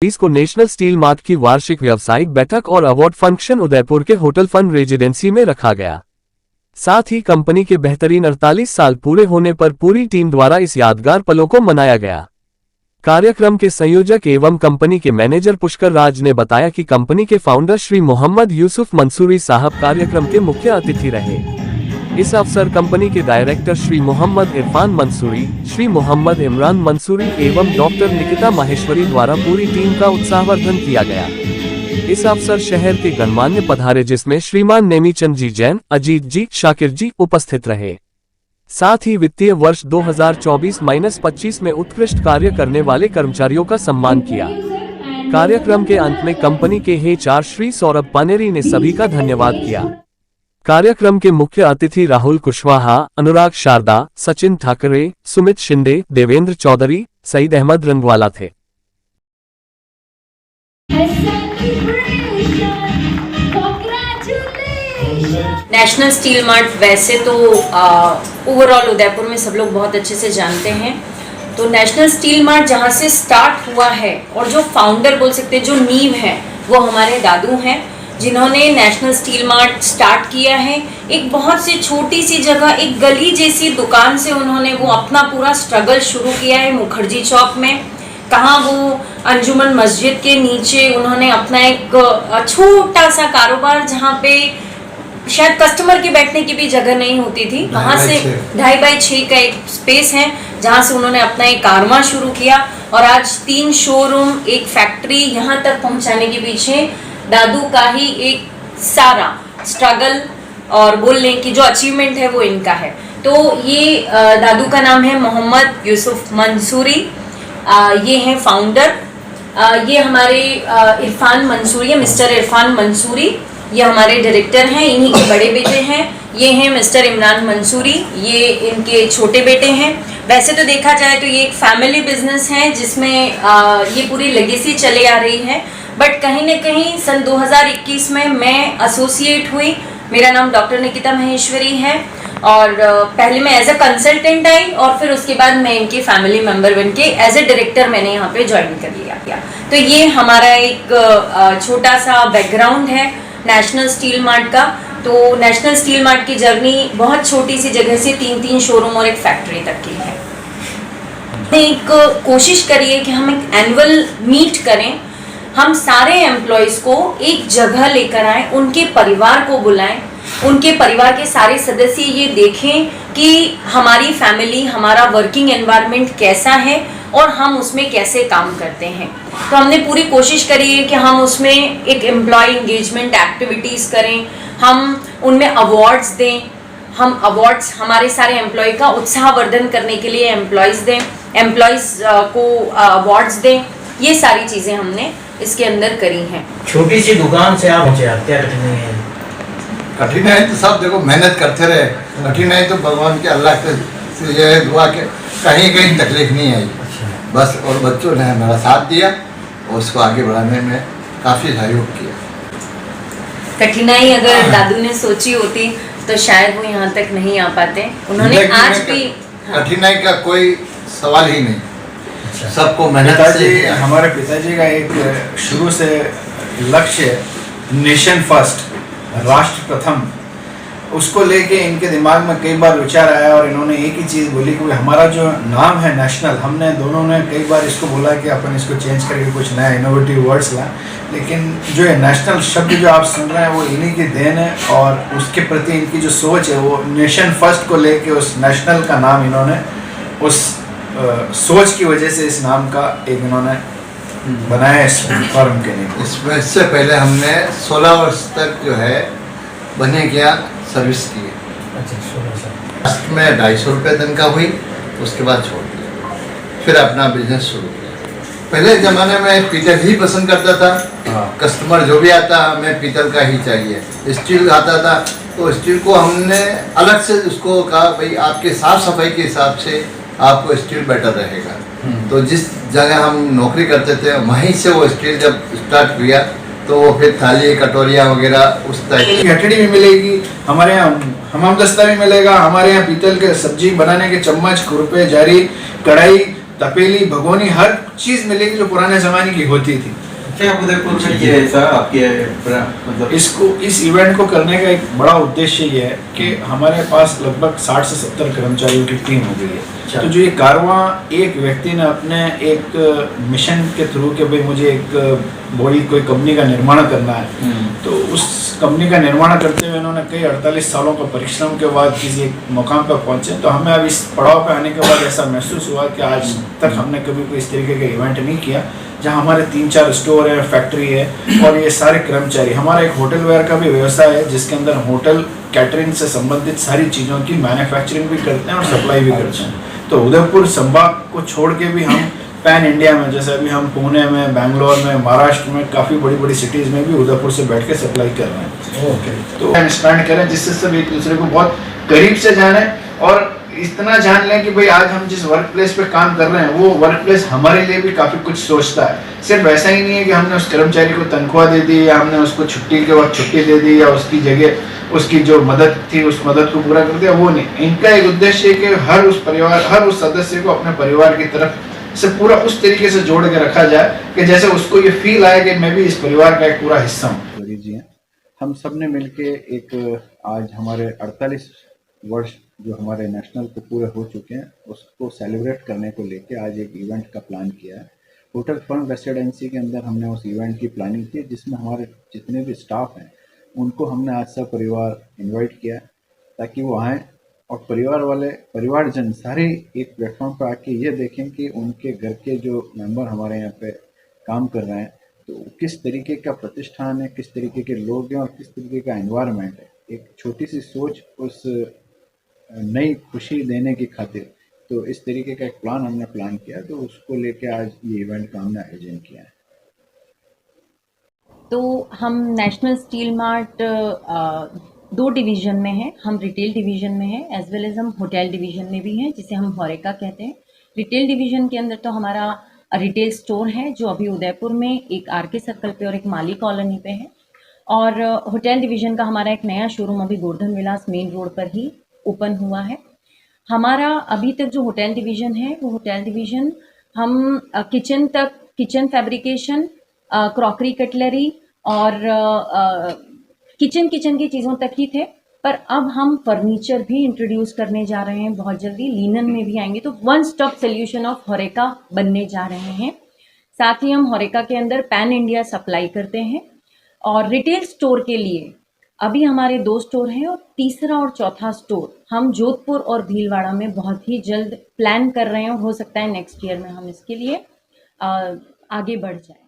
2024 को national steel mart की वार्षिक व्यावसायिक बैठक और अवार्ड फंक्शन उदयपुर के होटल फन रेजिडेंसी में रखा गया। साथ ही कंपनी के बेहतरीन 48 साल पूरे होने पर पूरी टीम द्वारा इस यादगार पलों को मनाया गया। कार्यक्रम के संयोजक एवं कंपनी के मैनेजर पुष्कर राज ने बताया कि कंपनी के फाउंडर श्री मोहम्मद यूसुफ मंसूरी साहब कार्यक्रम के मुख्य अतिथि रहे। इस अवसर कंपनी के डायरेक्टर श्री मोहम्मद इरफान मंसूरी, श्री मोहम्मद इमरान मंसूरी एवं डॉक्टर निकिता माहेश्वरी द्वारा पूरी टीम का उत्साहवर्धन किया गया। इस अवसर शहर के गणमान्य पधारे जिसमें श्रीमान नेमीचंद जी जैन, अजीत जी, शाकिर जी उपस्थित रहे। साथ ही वित्तीय वर्ष 2024-25 में उत्कृष्ट कार्य करने वाले कर्मचारियों का सम्मान किया। कार्यक्रम के अंत में कंपनी के HR श्री सौरभ पानेरी ने सभी का धन्यवाद किया। कार्यक्रम के मुख्य अतिथि राहुल कुशवाहा, अनुराग शारदा, सचिन ठाकरे, सुमित शिंदे, देवेंद्र चौधरी, सईद अहमद रंगवाला थे। नेशनल स्टील मार्ट वैसे तो ओवरऑल उदयपुर में सब लोग बहुत अच्छे से जानते हैं। तो नेशनल स्टील मार्ट जहाँ से स्टार्ट हुआ है और जो फाउंडर बोल सकते हैं, जो नींव है, वो हमारे दादू हैं, जिन्होंने नेशनल स्टील मार्ट स्टार्ट किया है। एक बहुत सी छोटी सी जगह, एक गली जैसी दुकान से उन्होंने वो अपना पूरा स्ट्रगल शुरू किया है मुखर्जी चौक में। कहाँ वो अंजुमन मस्जिद के नीचे उन्होंने अपना एक छोटा सा कारोबार, जहाँ पे शायद कस्टमर के बैठने की भी जगह नहीं होती थी, वहाँ से 2.5 बाई 6 का एक स्पेस है, जहाँ से उन्होंने अपना एक कारवां शुरू किया। और आज 3 शोरूम, एक फैक्ट्री, यहाँ तक पहुँचाने के पीछे दादू का ही एक सारा स्ट्रगल और बोलने की जो अचीवमेंट है वो इनका है। तो ये दादू का नाम है मोहम्मद यूसुफ मंसूरी, ये हैं फाउंडर। ये हमारे इरफान मंसूरी, मिस्टर इरफान मंसूरी, ये हमारे डायरेक्टर हैं, इन्हीं के बड़े बेटे हैं। ये हैं मिस्टर इमरान मंसूरी, ये इनके छोटे बेटे हैं। वैसे तो देखा जाए तो ये एक फैमिली बिजनेस है जिसमें ये पूरी लेगेसी चले आ रही है। बट कहीं न कहीं सन 2021 में मैं एसोसिएट हुई। मेरा नाम डॉक्टर निकिता माहेश्वरी है और पहले मैं एज अ कंसल्टेंट आई और फिर उसके बाद मैं इनकी फैमिली मेंबर बन के एज ए डायरेक्टर मैंने यहाँ पे ज्वाइन कर लिया। तो ये हमारा एक छोटा सा बैकग्राउंड है नेशनल स्टील मार्ट का। तो नेशनल स्टील मार्ट की जर्नी बहुत छोटी सी जगह से 3 शोरूम और एक फैक्ट्री तक की है। एक कोशिश करिए कि हम एक एनुअल मीट करें, हम सारे एम्प्लॉयज़ को एक जगह लेकर आएं, उनके परिवार को बुलाएं, उनके परिवार के सारे सदस्य ये देखें कि हमारी फैमिली, हमारा वर्किंग एनवायरनमेंट कैसा है और हम उसमें कैसे काम करते हैं। तो हमने पूरी कोशिश करी है कि हम उसमें एक एम्प्लॉय इंगेजमेंट एक्टिविटीज़ करें, हम उनमें अवार्ड्स दें, हम अवार्ड्स हमारे सारे एम्प्लॉय का उत्साहवर्धन करने के लिए एम्प्लॉयज़ को अवार्ड्स दें। ये सारी चीज़ें हमने इसके अंदर करी हैं। छोटी सी दुकान से आप क्या कठिनाई है? कठिनाई तो सब देखो, मेहनत करते रहे। कठिनाई तो भगवान के, अल्लाह के से ये दुआ के कहीं कहीं तकलीफ नहीं आई बस। और बच्चों ने मेरा साथ दिया और उसको आगे बढ़ाने में काफ़ी सहयोग किया। कठिनाई अगर दादू ने सोची होती तो शायद वो यहाँ तक नहीं आ पाते। उन्होंने आज भी कठिनाई का कोई सवाल ही नहीं, सबको मेहनत पिताजी, हमारे पिताजी का एक शुरू से लक्ष्य नेशन फर्स्ट, राष्ट्र प्रथम, उसको लेके इनके दिमाग में कई बार विचार आया और इन्होंने एक ही चीज़ बोली कि हमारा जो नाम है नेशनल, हमने दोनों ने कई बार इसको बोला कि अपन इसको चेंज करके कुछ नया इनोवेटिव वर्ड्स लाएं, लेकिन जो है नेशनल शब्द जो आप सुन रहे हैं वो इन्हीं की देन है और उसके प्रति इनकी जो सोच है वो नेशन फर्स्ट को लेके उस नेशनल का नाम इन्होंने उस सोच की वजह से इस नाम का एक इन्होंने बनाया इस फर्म के लिए। इससे पहले हमने 16 वर्ष तक जो है बने क्या सर्विस की। अच्छा, 16 साल। फर्स्ट में 250 रुपये तनख्वाह हुई, उसके बाद छोड़ दिया, फिर अपना बिजनेस शुरू किया। पहले ज़माने में पीतल ही पसंद करता था, कस्टमर जो भी आता हमें पीतल का ही चाहिए। स्टील आता था तो स्टील को हमने अलग से उसको कहा भाई आपके साफ़ सफाई के हिसाब से आपको स्टील बेटर रहेगा। तो जिस जगह हम नौकरी करते थे वहीं से वो स्टील जब स्टार्ट किया तो वो फिर थाली, कटोरियाँ वगैरह उस टाइप की हथड़ी भी मिलेगी, हमारे यहाँ हमाम दस्ता भी मिलेगा, हमारे यहाँ पीतल के सब्जी बनाने के चम्मच, खुरपे, जारी, कढ़ाई, तपेली, भगोनी, हर चीज मिलेगी जो पुराने जमाने की होती थी। क्या उदयपुर में ये ऐसा आपके मतलब इस इवेंट को करने का एक बड़ा उद्देश्य ये है कि हमारे पास लगभग 60 से 70 कर्मचारियों की टीम हो गई है। तो जो ये कारवां एक व्यक्ति ने अपने एक मिशन के थ्रू कि भाई मुझे एक बड़ी कोई कंपनी का निर्माण करना है, तो उस कंपनी का निर्माण करते हुए इन्होंने कई 48 सालों का परिश्रम के बाद किसी एक मुकाम पर पहुंचे। तो हमें अब इस पड़ाव पर आने के बाद ऐसा महसूस हुआ कि आज तक हमने कभी कोई इस तरीके का इवेंट नहीं किया जहां हमारे 3-4 स्टोर है, फैक्ट्री है और ये सारे कर्मचारी। हमारा एक होटल वेयर का भी व्यवसाय है जिसके अंदर होटल कैटरिंग से संबंधित सारी चीज़ों की मैन्युफैक्चरिंग भी करते हैं और सप्लाई भी करते हैं। तो उदयपुर संभाग को छोड़ के भी हम पैन इंडिया में, जैसे अभी हम पुणे में, बैंगलोर में, महाराष्ट्र में, काफ़ी बड़ी बड़ी सिटीज़ में भी उदयपुर से बैठ के सप्लाई कर रहे हैं। तो स्पेंड करें जिससे सब एक दूसरे को बहुत करीब से जाने और इतना जान लें कि भाई आज हम जिस वर्क प्लेस पे काम कर रहे हैं वो वर्क प्लेस हमारे लिए भी काफ़ी कुछ सोचता है। सिर्फ ऐसा ही नहीं है कि हमने उस कर्मचारी को तनख्वाह दे दी या हमने उसको छुट्टी के वक्त छुट्टी दे दी या उसकी जगह उसकी जो मदद थी उस मदद को पूरा कर दिया, वो नहीं। इनका एक उद्देश्य है कि हर उस सदस्य को अपने परिवार की तरफ से पूरा उस तरीके से जोड़ के रखा जाए कि जैसे उसको ये फील आए कि मैं भी इस परिवार का एक पूरा हिस्सा हूँ। जी, हम सब ने मिलके एक आज हमारे 48 वर्ष जो हमारे नेशनल को पूरे हो चुके हैं उसको सेलिब्रेट करने को लेके आज एक इवेंट का प्लान किया है। होटल फन रेसिडेंसी के अंदर हमने उस इवेंट की प्लानिंग की जिसमें हमारे जितने भी स्टाफ हैं उनको हमने आज सब परिवार इनवाइट किया ताकि वो आएँ और परिवारजन सारे एक प्लेटफॉर्म पर आके ये देखें कि उनके घर के जो मेंबर हमारे यहाँ पे काम कर रहे हैं तो किस तरीके का प्रतिष्ठान है, किस तरीके के लोग हैं और किस तरीके का एनवायरनमेंट है। एक छोटी सी सोच उस नई खुशी देने की खातिर तो इस तरीके का एक प्लान हमने प्लान किया, तो उसको लेके आज ये इवेंट का हमने आयोजन किया है। तो हम नेशनल स्टील मार्ट 2 डिवीज़न में हैं। हम रिटेल डिवीज़न में हैं एज वेल एज हम होटल डिवीज़न में भी हैं जिसे हम होरेका कहते हैं। रिटेल डिवीज़न के अंदर तो हमारा रिटेल स्टोर है जो अभी उदयपुर में एक आरके सर्कल पे और एक माली कॉलोनी पे है, और होटल डिवीज़न का हमारा एक नया शोरूम अभी गोवर्धन विलास मेन रोड पर ही ओपन हुआ है। हमारा अभी तक जो होटल डिवीज़न है वो होटल डिवीज़न हम किचन फैब्रिकेशन, क्रॉकरी कटलरी और किचन की चीज़ों तक ही थे, पर अब हम फर्नीचर भी इंट्रोड्यूस करने जा रहे हैं बहुत जल्दी, लिनन में भी आएंगे। तो वन स्टॉप सोल्यूशन ऑफ होरेका बनने जा रहे हैं। साथ ही हम होरेका के अंदर पैन इंडिया सप्लाई करते हैं और रिटेल स्टोर के लिए अभी हमारे 2 स्टोर हैं और तीसरा और चौथा स्टोर हम जोधपुर और भीलवाड़ा में बहुत ही जल्द प्लान कर रहे हैं और हो सकता है नेक्स्ट ईयर में हम इसके लिए आगे बढ़ जाएं।